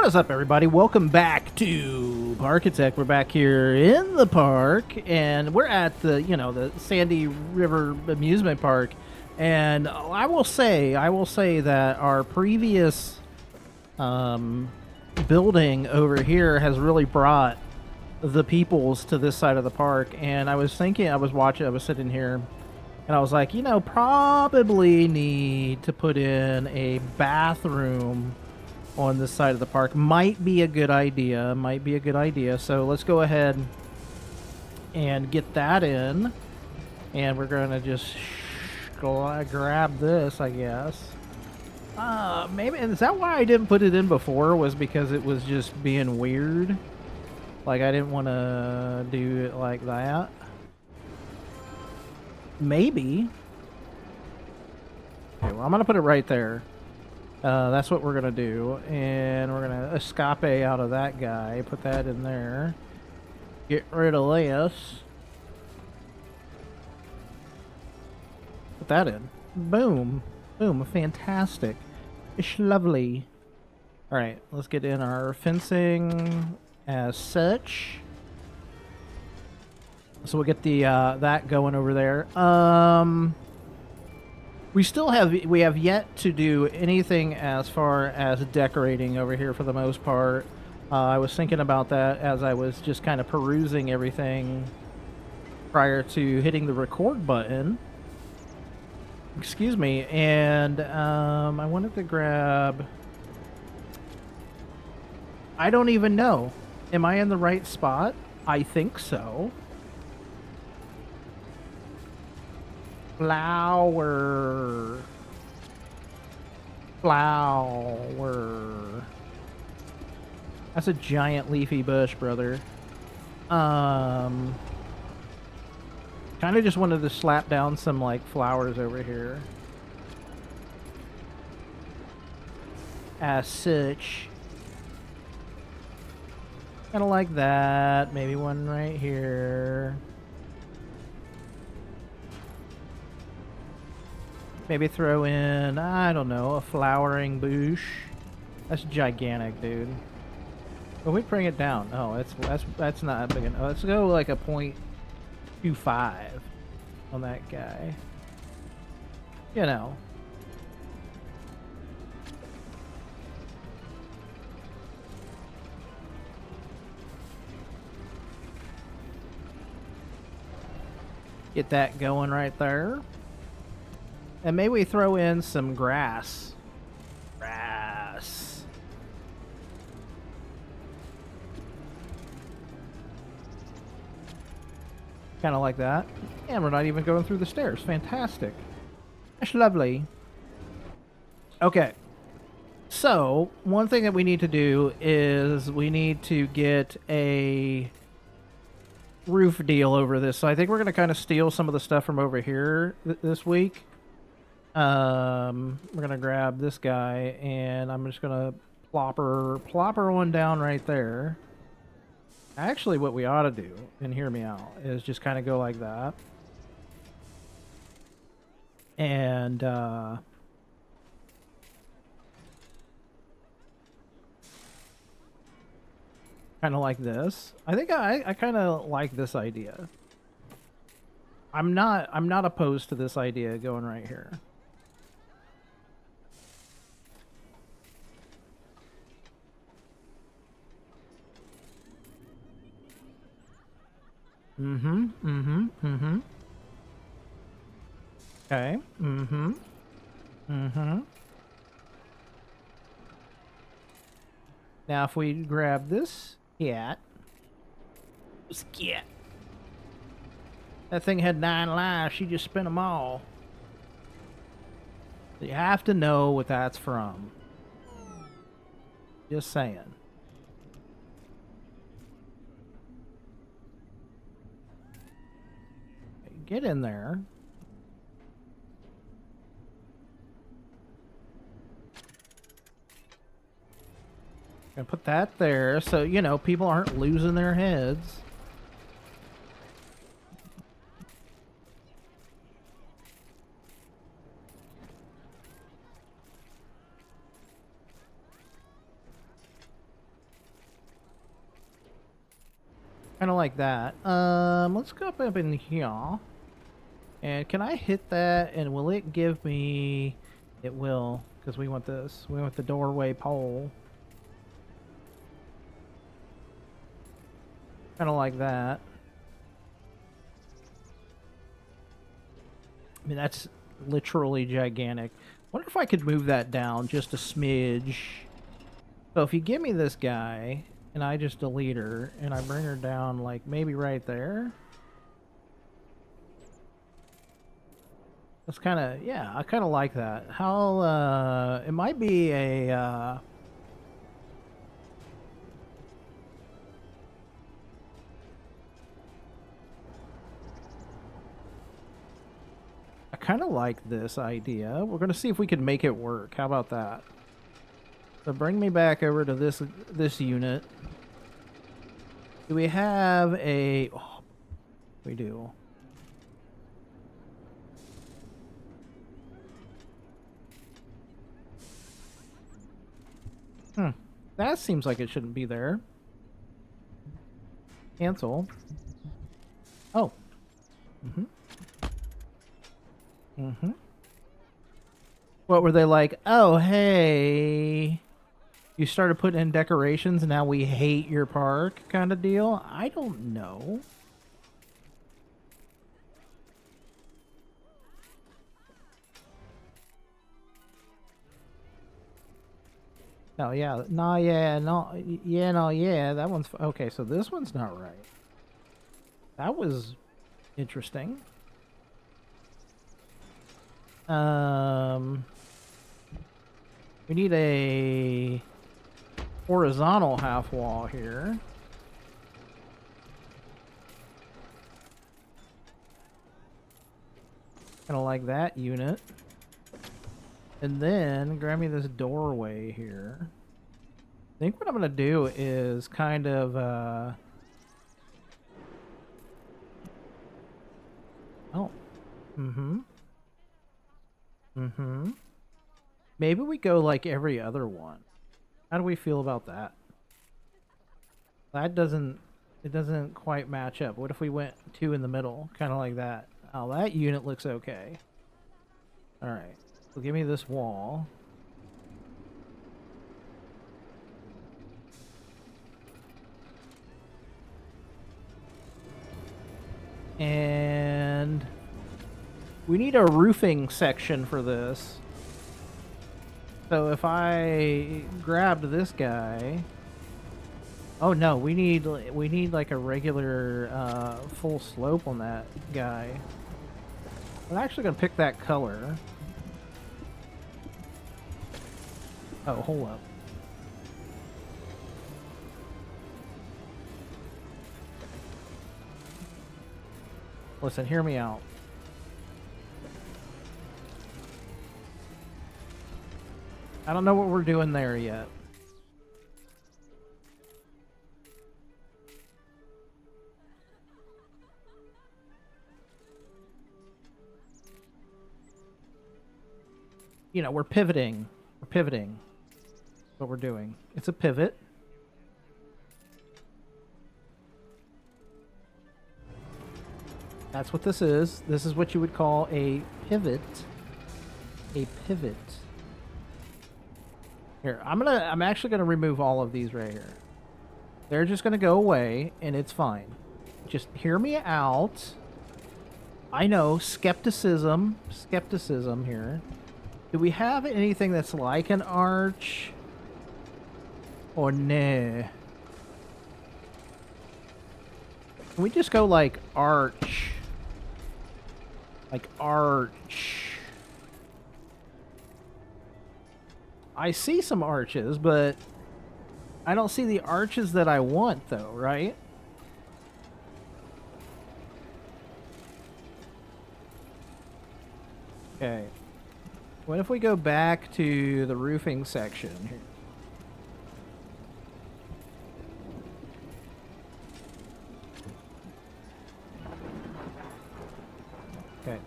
What's up, everybody? Welcome back to Parkitect. We're back here in the park, and we're at the Sandy River Amusement Park. And I will say that our previous building over here has really brought the peoples to this side of the park. And I was thinking, I was sitting here, and I was like, probably need to put in a bathroom on this side of the park. Might be a good idea. So let's go ahead and get that in. And we're going to just grab this, I guess. Maybe, is that why I didn't put it in before? Was because it was just being weird? Like, I didn't want to do it like that? Maybe. Okay, well, I'm going to put it right there. That's what we're going to do. And we're going to escape out of that guy. Put that in there. Get rid of this. Put that in. Boom. Boom. Fantastic. It's lovely. Alright, let's get in our fencing as such. So we'll get the that going over there. We have yet to do anything as far as decorating over here for the most part. I was thinking about that as I was just kind of perusing everything prior to hitting the record button. Excuse me. And I wanted to grab... I don't even know. Am I in the right spot? I think so. Flower. That's a giant leafy bush, brother. Kind of just wanted to slap down some, like, flowers over here. As such. Kind of like that. Maybe one right here. Maybe throw in, I don't know, a flowering bush. That's gigantic, dude. But we bring it down. Oh, that's not big enough. Let's go like a 0.25 on that guy. You know. Get that going right there. And maybe we throw in some grass. Grass. Kind of like that. And we're not even going through the stairs. Fantastic. That's lovely. Okay. So, one thing that we need to do is we need to get a roof deal over this. So I think we're going to kind of steal some of the stuff from over here this week. We're gonna grab this guy, and I'm just gonna plopper one down right there. Actually, what we ought to do, and hear me out, is just kind of go like that, and kind of like this. I think I kind of like this idea. I'm not opposed to this idea going right here. Okay. Now, if we grab this cat. That thing had 9 lives. She just spent them all. You have to know what that's from. Just saying. Get in there. Gonna put that there so, people aren't losing their heads. Kind of like that. Let's go up in here. And can I hit that? And will it give me? It will, because we want this. We want the doorway pole. Kind of like that. I mean, that's literally gigantic. Wonder if I could move that down just a smidge. So if you give me this guy, and I just delete her, and I bring her down, like, maybe right there. That's kind of, yeah, I kind of like that. How, it might be a, I kind of like this idea. We're going to see if we can make it work. How about that? So bring me back over to this unit. Do we have a... Oh, we do. That seems like it shouldn't be there. Cancel. Oh. What were they like? Oh, hey. You started putting in decorations, and now we hate your park kind of deal? I don't know. Oh, yeah. No, yeah, no, yeah, no, yeah. That one's... Okay, so this one's not right. That was interesting. We need a horizontal half wall here. Kind of like that unit. And then grab me this doorway here. I think what I'm going to do is kind of... Oh. Maybe we go like every other one. How do we feel about that? That doesn't... It doesn't quite match up. What if we went two in the middle? Kind of like that. Oh, that unit looks okay. Alright. So give me this wall. And we need a roofing section for this. So if I grabbed this guy... Oh no, we need like a regular full slope on that guy. I'm actually gonna pick that color. Oh, hold up. Listen, hear me out. I don't know what we're doing there yet. You know, we're pivoting. We're pivoting. That's what we're doing. It's a pivot. That's what this is. This is what you would call a pivot. A pivot. Here, I'm actually gonna remove all of these right here. They're just gonna go away, and it's fine. Just hear me out. I know, skepticism here. Do we have anything that's like an arch? Or nah? Can we just go like arch? Like arch. I see some arches, but I don't see the arches that I want though, right? Okay. What if we go back to the roofing section here? Okay.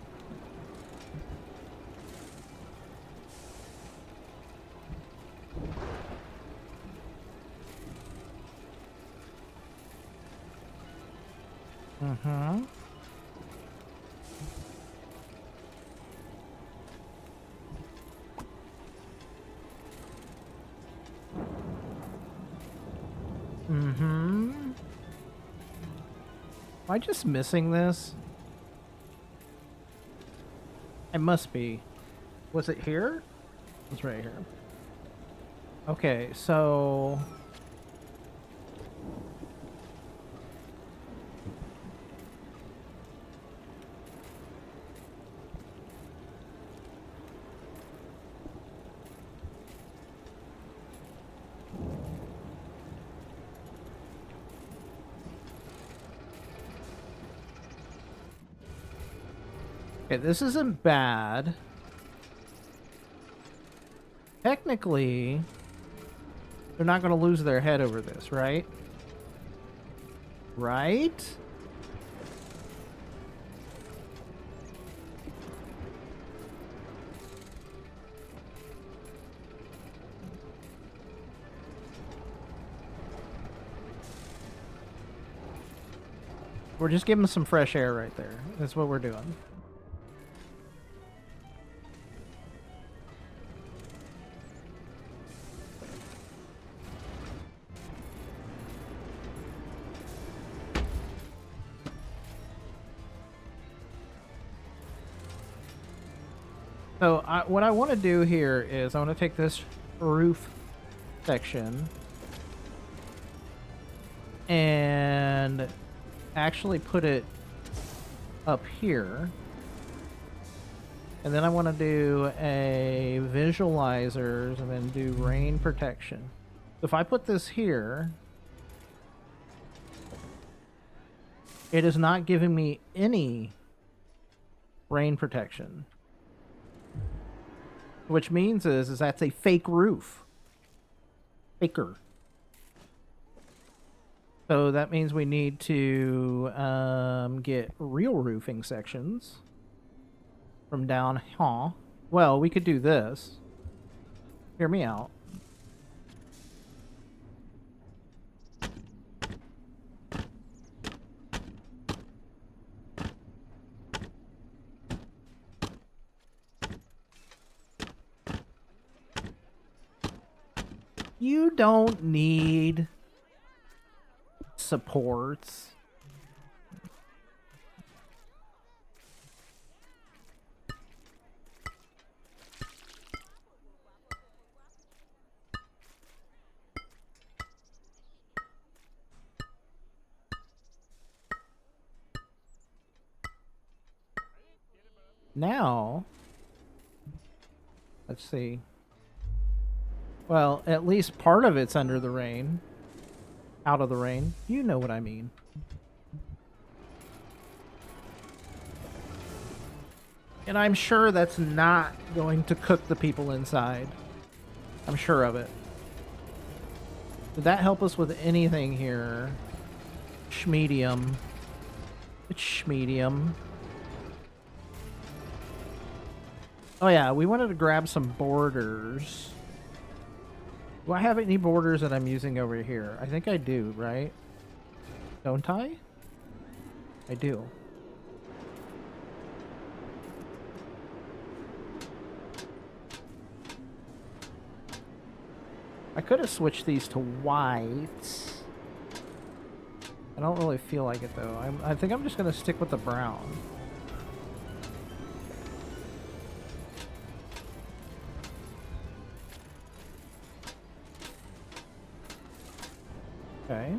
Mm-hmm. Mm-hmm. Am I just missing this? I must be. Was it here? It's right here. Okay, so... Okay, this isn't bad. Technically, they're not going to lose their head over this, right? Right? We're just giving them some fresh air right there. That's what we're doing. So what I want to do here is I want to take this roof section and actually put it up here. And then I want to do a visualizers and then do rain protection. So if I put this here, it is not giving me any rain protection. Which means is that's a fake roof. Faker. So that means we need to get real roofing sections from down here. Well, we could do this. Hear me out. You don't need supports. Now, let's see. Well, at least part of it's under the rain. Out of the rain. You know what I mean. And I'm sure that's not going to cook the people inside. I'm sure of it. Did that help us with anything here? Schmedium. It's schmedium. Oh yeah, we wanted to grab some borders. Do I have any borders that I'm using over here? I think I do, right? Don't I? I do. I could have switched these to white. I don't really feel like it though. I think I'm just gonna stick with the brown. Okay.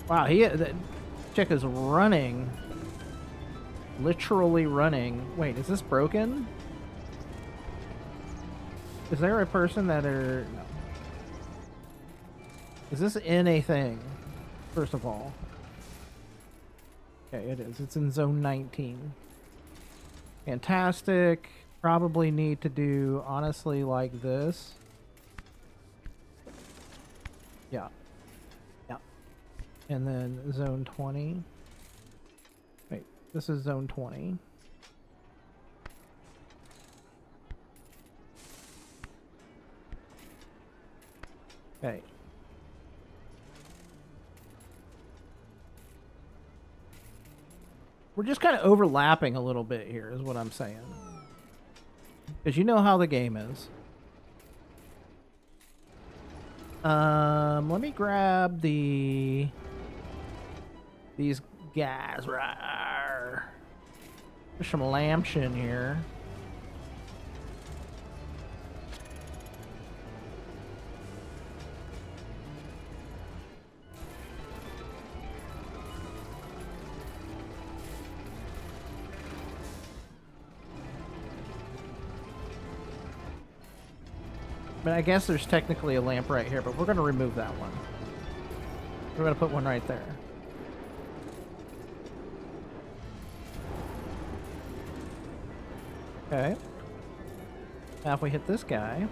Wow, that chick is running. Literally running. Wait, is this broken? Is there a person that are... No. Is this in a thing? First of all. Okay, it is. It's in zone 19. Fantastic. Probably need to do, honestly, like this. Yeah. Yeah. And then zone 20. Wait, this is zone 20. Okay. We're just kind of overlapping a little bit here, is what I'm saying. Because you know how the game is. Let me grab these guys right. There's some lamps in here. But I guess there's technically a lamp right here, but we're going to remove that one. We're going to put one right there. Okay. Now if we hit this guy,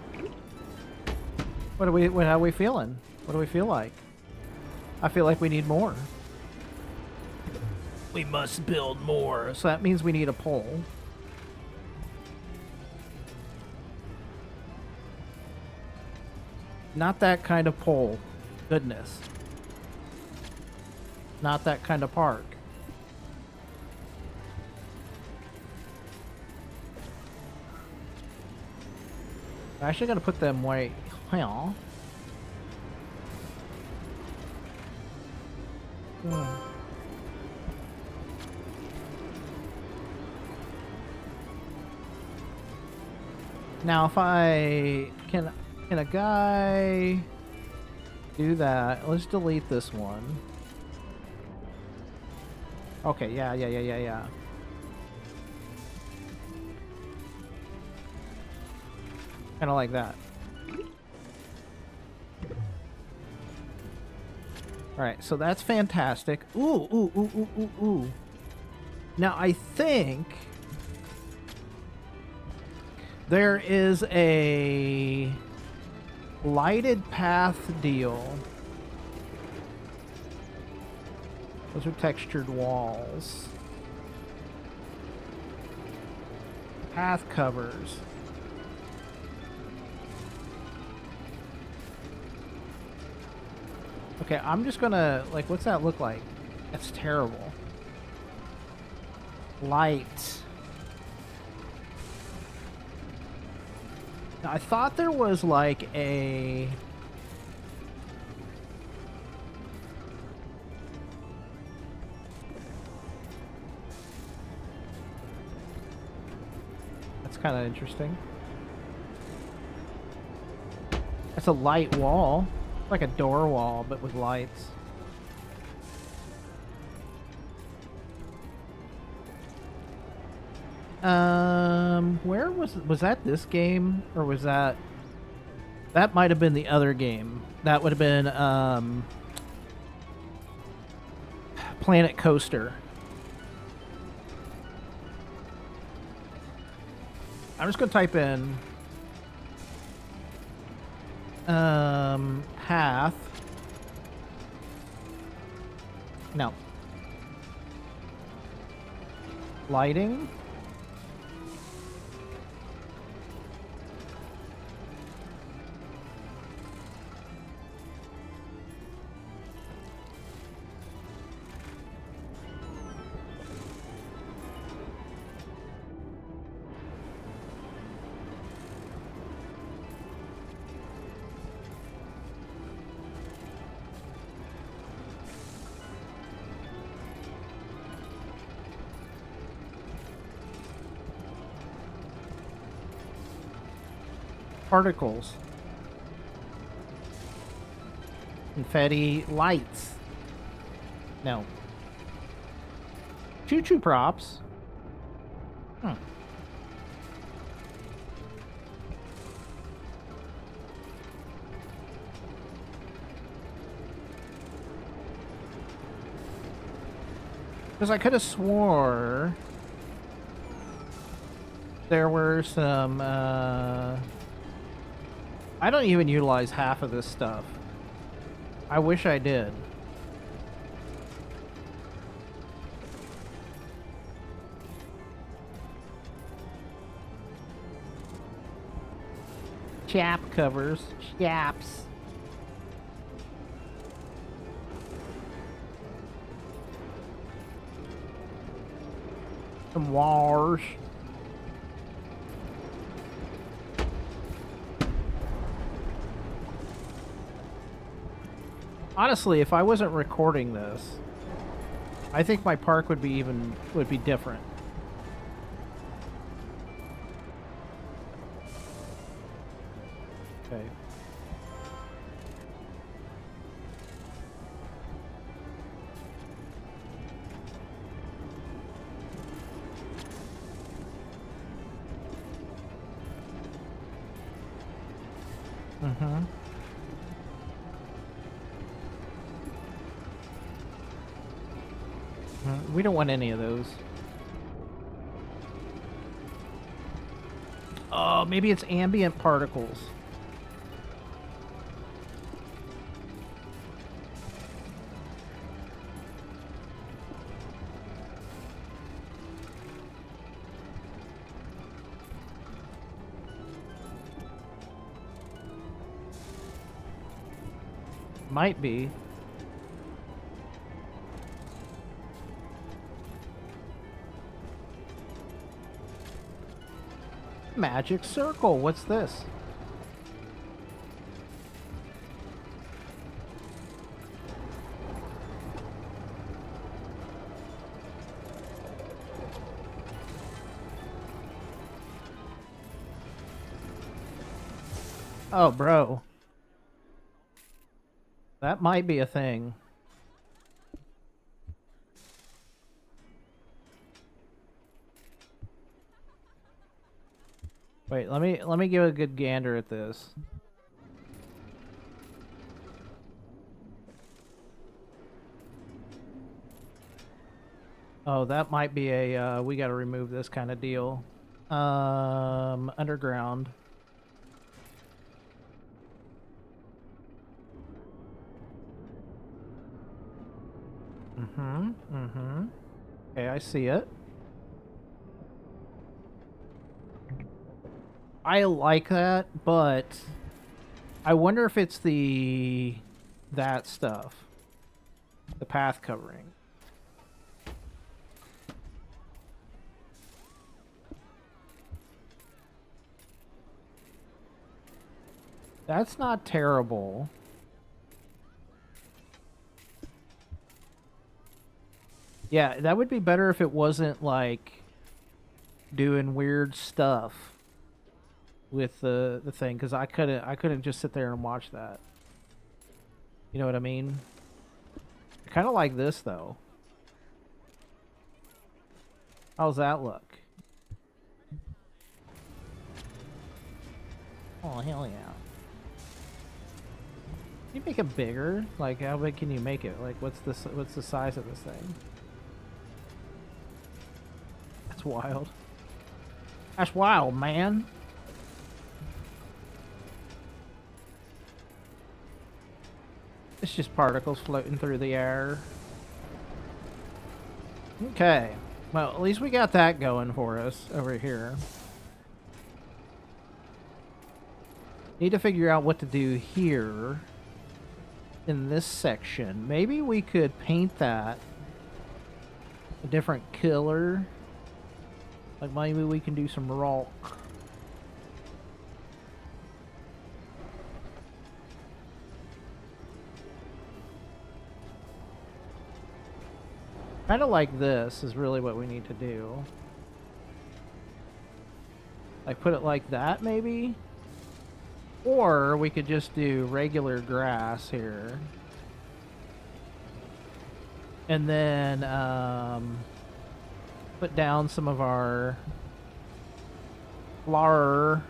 how are we feeling? What do we feel like? I feel like we need more. We must build more. So that means we need a pole. Not that kind of pole. Goodness. Not that kind of park. I actually gotta put them way. Well. Now, if I can a guy do that? Let's delete this one. Okay, yeah. Kind of like that. Alright, so that's fantastic. Ooh. Now, I think there is a lighted path deal. Those are textured walls. Path covers. Okay, I'm just gonna, like, what's that look like? That's terrible. Light. Now, I thought there was, like, a... That's kind of interesting. That's a light wall. Like a door wall, but with lights. Where was that this game? Or was that... That might have been the other game. That would have been, Planet Coaster. I'm just gonna type in... path. No. Lighting. Particles. Confetti lights. No. Choo-choo props. Because I could have swore there were some, I don't even utilize half of this stuff. I wish I did. Chap covers. Chaps. Some wars. Honestly, if I wasn't recording this, I think my park would be different. Okay. Mm-hmm. We don't want any of those. Oh, maybe it's ambient particles. Might be. Magic circle. What's this? Oh, bro. That might be a thing. Wait, let me give a good gander at this. Oh, that might be a we got to remove this kind of deal. Underground. Okay, I see it. I like that, but I wonder if it's that stuff. The path covering. That's not terrible. Yeah, that would be better if it wasn't like doing weird stuff with the thing, because I couldn't just sit there and watch that. You know what I mean? I kind of like this though. How's that look? Oh hell yeah! Can you make it bigger? Like how big can you make it? Like what's the size of this thing? That's wild. That's wild, man. It's just particles floating through the air. Okay. Well, at least we got that going for us over here. Need to figure out what to do here in this section. Maybe we could paint that a different color. Like maybe we can do some rock. Kind of like this is really what we need to do. Like put it like that maybe? Or we could just do regular grass here. And then put down some of our flour.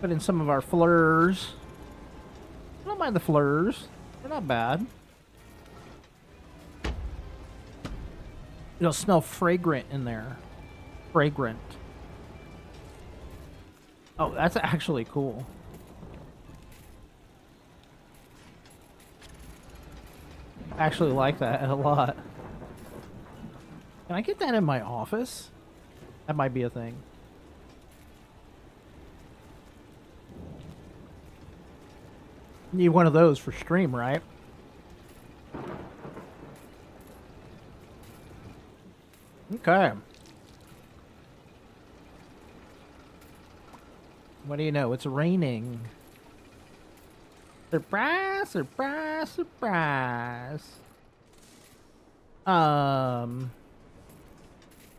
Put in some of our fleurs. I don't mind the fleurs. They're not bad. It'll smell fragrant in there. Fragrant. Oh, that's actually cool. I actually like that a lot. Can I get that in my office? That might be a thing. Need one of those for stream, right? Okay. What do you know? It's raining. Surprise, surprise, surprise.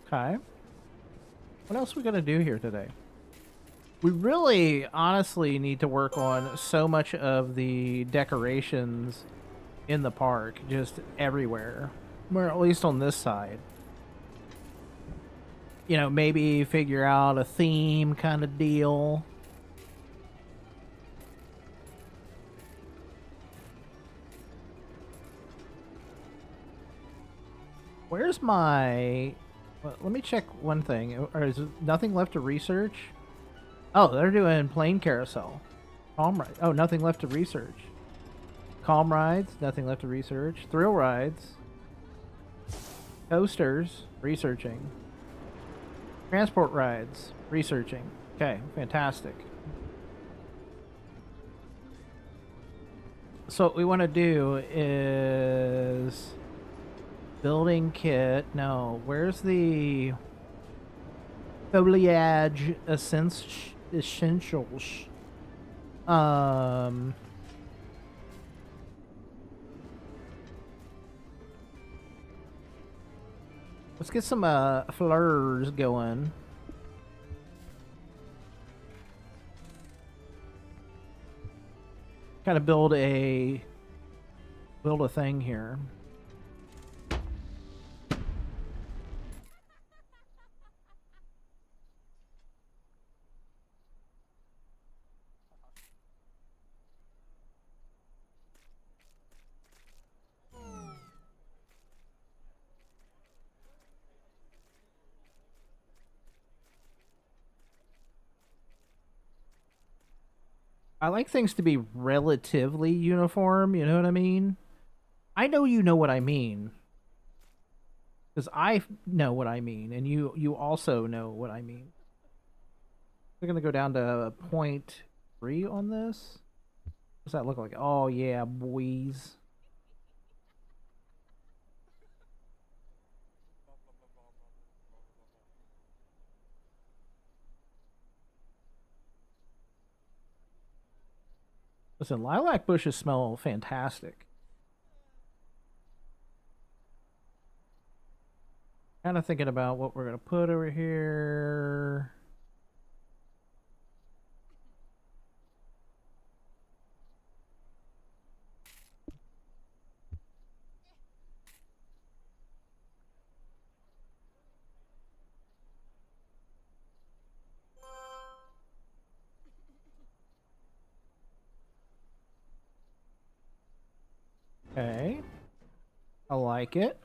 Okay. What else we gonna do here today? We really, honestly, need to work on so much of the decorations in the park, just everywhere. Or at least on this side. You know, maybe figure out a theme kind of deal. Where's my... Well, let me check one thing. Or is nothing left to research? Oh, they're doing plane carousel. Calm ride. Oh, nothing left to research. Calm rides, nothing left to research. Thrill rides. Coasters, researching. Transport rides, researching. Okay, fantastic. So what we want to do is... Building kit. No, where's the... Foliage essentials? Let's get some fleurs going. Kind of build a thing here. I like things to be relatively uniform, you know what I mean? I know you know what I mean. Because I know what I mean, and you also know what I mean. We're gonna go down to 0.3 on this. What's that look like? Oh yeah, boys. Listen, lilac bushes smell fantastic. Kind of thinking about what we're gonna put over here. Okay. I like it.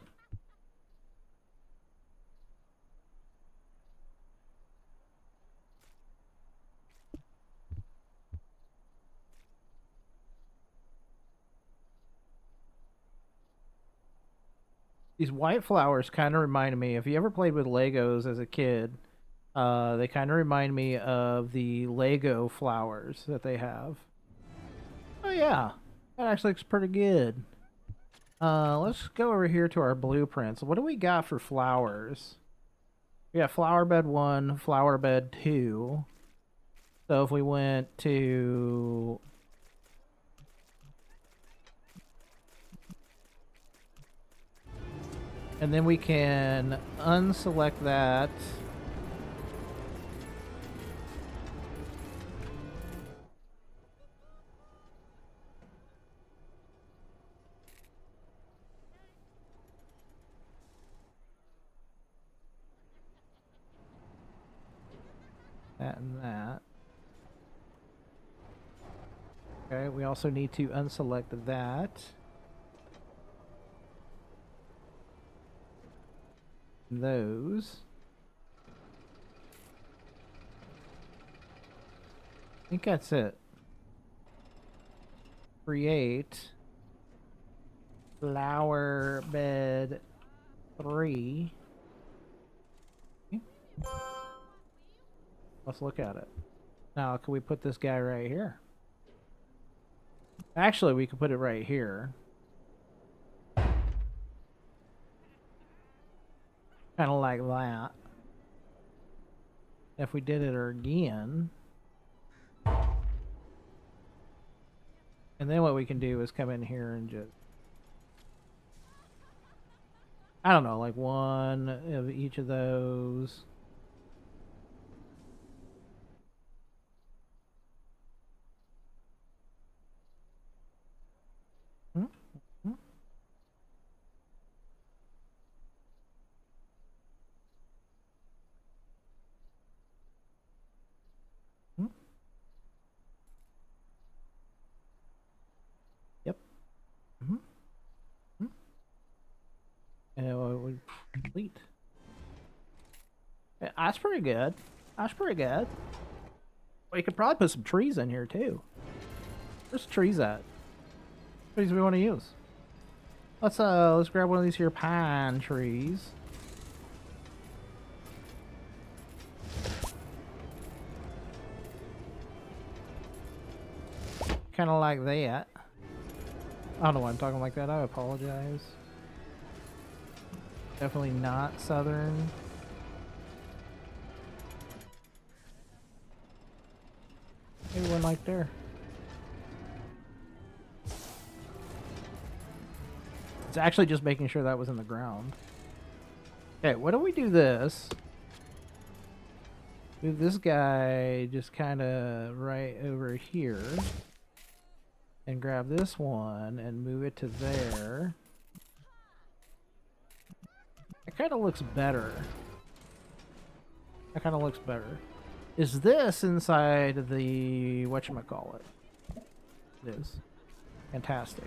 These white flowers kind of remind me, if you ever played with Legos as a kid, they kind of remind me of the Lego flowers that they have. Oh yeah, that actually looks pretty good. Let's go over here to our blueprints. What do we got for flowers? We got flower bed 1, flower bed 2. So if we went to... And then we can unselect that. That and that. Okay, we also need to unselect that. Those. I think that's it. Create flower bed 3. Let's look at it. Now, can we put this guy right here? Actually, we could put it right here. Kind of like that. If we did it again. And then what we can do is come in here and just... I don't know, like one of each of those. Hmm? Hmm? Hmm? Yep. Hmm? Hmm? And it would complete. Yeah, that's pretty good. That's pretty good. Well, you could probably put some trees in here too. Where's the trees at? What trees we want to use? Let's grab one of these here pine trees. Kind of like that. I don't know why I'm talking like that. I apologize. Definitely not southern. Maybe one like there. It's actually just making sure that was in the ground. Okay, what do we do this? Move this guy just kind of right over here. And grab this one and move it to there. That kind of looks better. That kind of looks better. Is this inside the whatchamacallit? It is. Fantastic.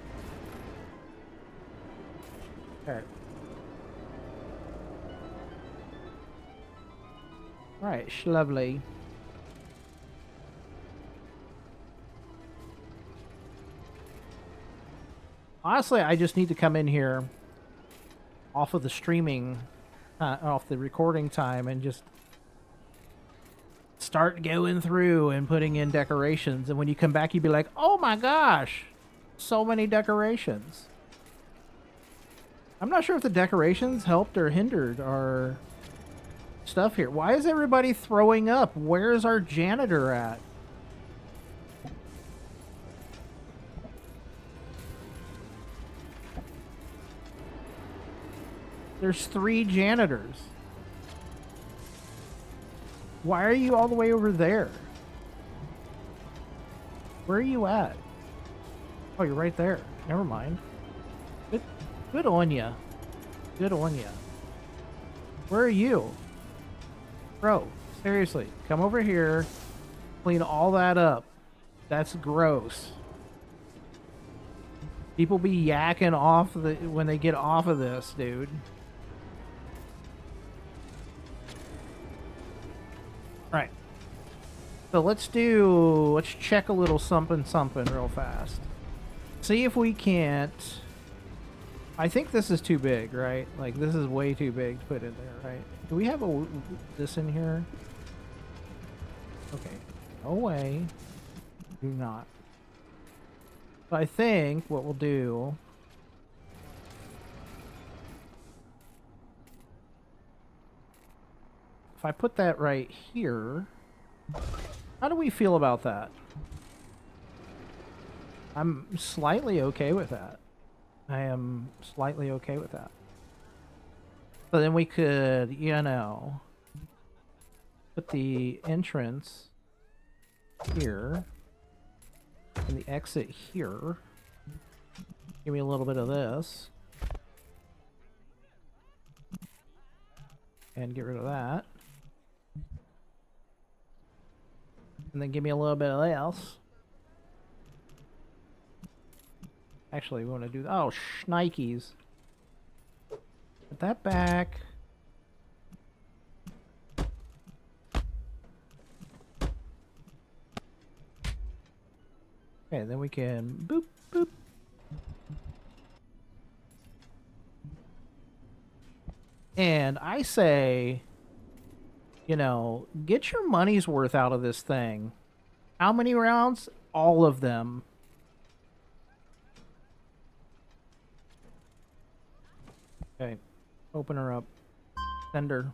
Alright. Alright, lovely. Honestly, I just need to come in here off of the streaming, off the recording time, and just start going through and putting in decorations. And when you come back, you'd be like, oh my gosh, so many decorations. I'm not sure if the decorations helped or hindered our stuff here. Why is everybody throwing up? Where's our janitor at? There's 3 janitors. Why are you all the way over there? Where are you at? Oh, you're right there. Never mind. Good on ya. Good on ya. Where are you? Bro, seriously. Come over here. Clean all that up. That's gross. People be yakking off when they get off of this, dude. Right. So let's check a little something real fast. See if we can't... I think this is too big, right? Like, this is way too big to put in there, right? Do we have this in here? Okay. No way. Do not. So I think what we'll do... If I put that right here... How do we feel about that? I'm slightly okay with that. I am slightly okay with that. So then we could, you know, put the entrance here and the exit here. Give me a little bit of this. And get rid of that. And then give me a little bit of this. Actually, we want to do... Oh, shnikes. Put that back. Okay, then we can... Boop, boop. And I say... you know, get your money's worth out of this thing. How many rounds? All of them. Okay. Open her up. Send her.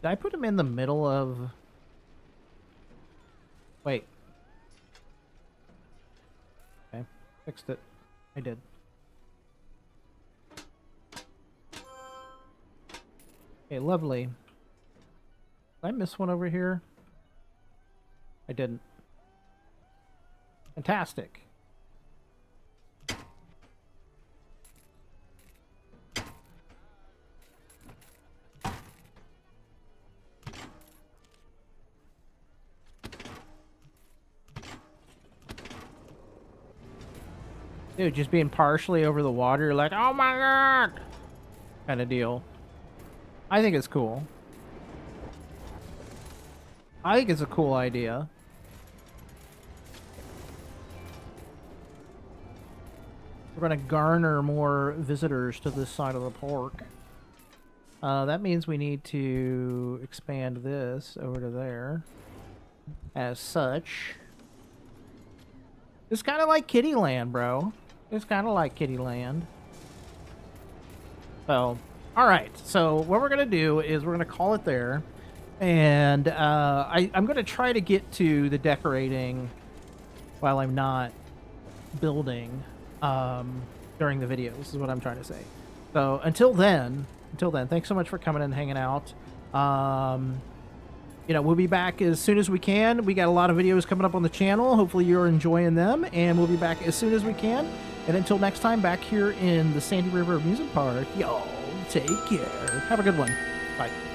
Did I put him in the middle of... Wait. Okay. Fixed it. I did. Okay, lovely. Did I miss one over here? I didn't. Fantastic. Dude, just being partially over the water, like, oh my god! Kind of deal. I think it's cool. I think it's a cool idea. We're going to garner more visitors to this side of the park. That means we need to expand this over to there. As such. It's kind of like Kiddie Land, bro. It's kind of like Kiddie Land. So, alright. So, what we're going to do is we're going to call it there. And I'm going to try to get to the decorating while I'm not building during the video. This is what I'm trying to say. So, until then, thanks so much for coming and hanging out. You know, we'll be back as soon as we can. We got a lot of videos coming up on the channel. Hopefully you're enjoying them, and we'll be back as soon as we can. And until next time, back here in the Sandy River Amusement Park, y'all take care. Have a good one. Bye.